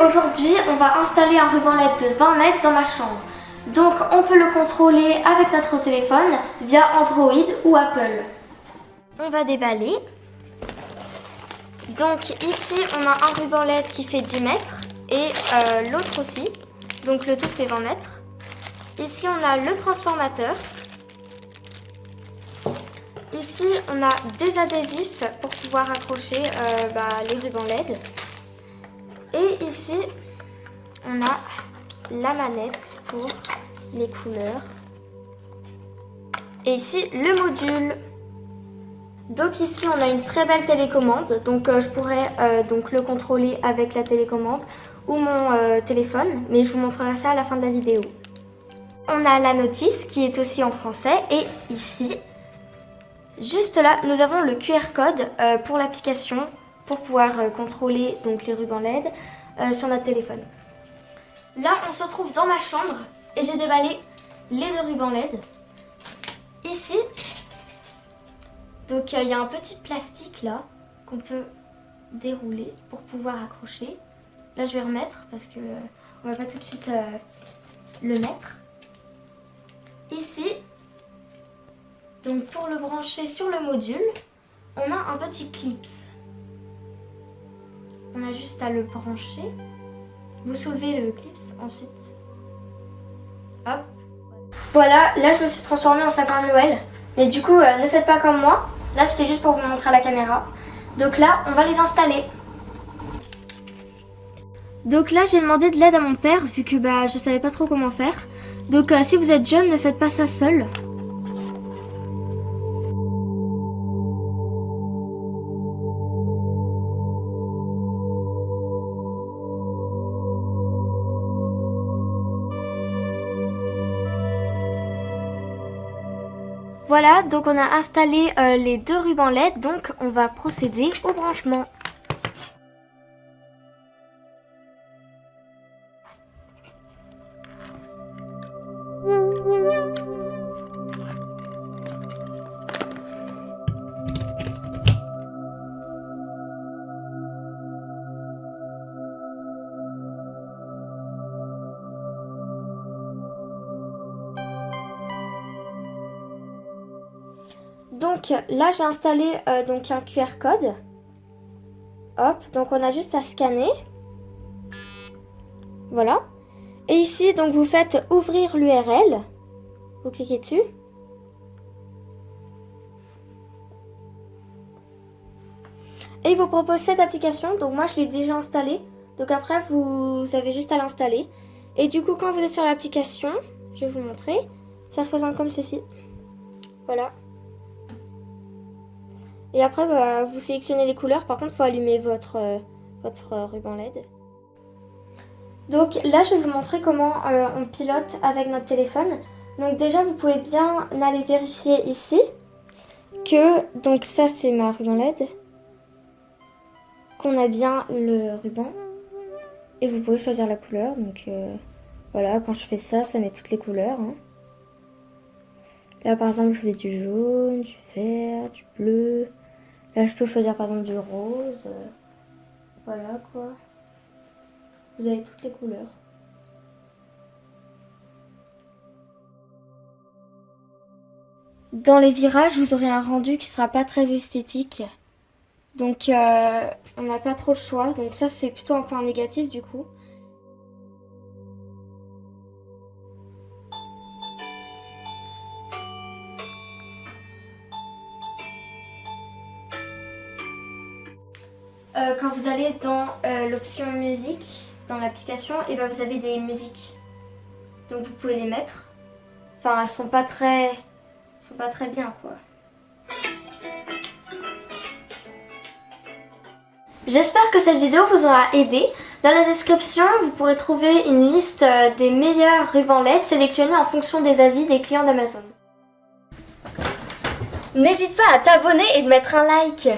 aujourd'hui on va installer un ruban LED de 20 mètres dans ma chambre. Donc on peut le contrôler avec notre téléphone via Android ou Apple. On va déballer. Donc ici on a un ruban LED qui fait 10 mètres et l'autre aussi. Donc le tout fait 20 mètres. Ici on a le transformateur. Ici on a des adhésifs pour pouvoir accrocher les rubans LED. Et ici on a la manette pour les couleurs. Et ici le module. Donc ici on a une très belle télécommande. Donc je pourrais donc le contrôler avec la télécommande ou mon téléphone. Mais je vous montrerai ça à la fin de la vidéo. On a la notice qui est aussi en français. Et ici, juste là, nous avons le QR code pour l'application pour pouvoir contrôler donc les rubans LED sur notre téléphone. Là, on se retrouve dans ma chambre et j'ai déballé les deux rubans LED. Ici, donc il y a un petit plastique là qu'on peut dérouler pour pouvoir accrocher. Là, je vais remettre parce que on va pas tout de suite le mettre. Ici, donc pour le brancher sur le module, on a un petit clips. On a juste à le brancher. Vous soulevez le clips ensuite. Hop. Voilà, là je me suis transformée en sapin de Noël. Mais du coup, ne faites pas comme moi. Là, c'était juste pour vous montrer à la caméra. Donc là, on va les installer. Donc là, j'ai demandé de l'aide à mon père vu que je savais pas trop comment faire. Donc si vous êtes jeune, ne faites pas ça seul. Voilà, donc on a installé les deux rubans LED, donc on va procéder au branchement. Donc là j'ai installé donc un QR code. Hop, donc on a juste à scanner. Voilà. Et ici donc vous faites ouvrir l'URL. Vous cliquez dessus. Et il vous propose cette application. Donc moi je l'ai déjà installée. Donc après vous avez juste à l'installer. Et du coup quand vous êtes sur l'application, je vais vous montrer. Ça se présente comme ceci. Voilà. Et après, vous sélectionnez les couleurs. Par contre, il faut allumer votre ruban LED. Donc là, je vais vous montrer comment on pilote avec notre téléphone. Donc déjà, vous pouvez bien aller vérifier ici que, donc ça c'est ma ruban LED, qu'on a bien le ruban. Et vous pouvez choisir la couleur. Donc voilà, quand je fais ça, ça met toutes les couleurs. Hein. Là, par exemple, je voulais du jaune, du vert, du bleu. Là, je peux choisir par exemple du rose. Voilà quoi. Vous avez toutes les couleurs. Dans les virages, vous aurez un rendu qui sera pas très esthétique. Donc, on n'a pas trop le choix. Donc ça, c'est plutôt un point négatif du coup. Quand vous allez dans l'option musique, dans l'application, et vous avez des musiques. Donc vous pouvez les mettre. Enfin, elles sont pas très bien quoi. J'espère que cette vidéo vous aura aidé. Dans la description, vous pourrez trouver une liste des meilleurs rubans LED sélectionnés en fonction des avis des clients d'Amazon. N'hésite pas à t'abonner et de mettre un like.